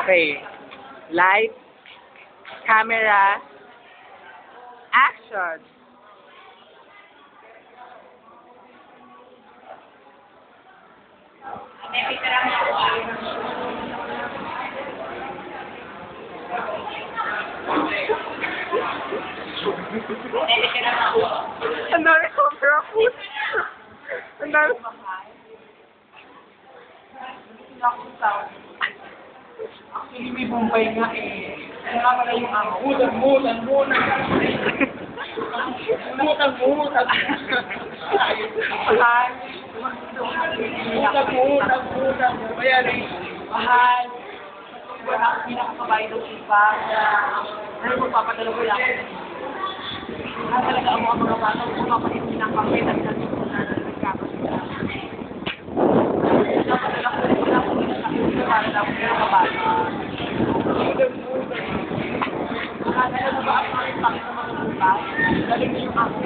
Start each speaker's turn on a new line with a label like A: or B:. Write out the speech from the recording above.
A: Okay. Light, camera, action! Ang dami camera food. Ang dami.
B: Actually, may Bombay nga eh. Ano nga pala yung mutan. Mutan. Bayan eh. Mahal. Wala akong pinakababae ng iba. Ano magpapadala ko lang. Talaga ang mga bata kung mapalit pinakababae at nagkakasita. Napadala ko rin wala akong pinakababae para daw pinakababae. Akala na ba ako rin pakita mga bukas? Galing yung ako.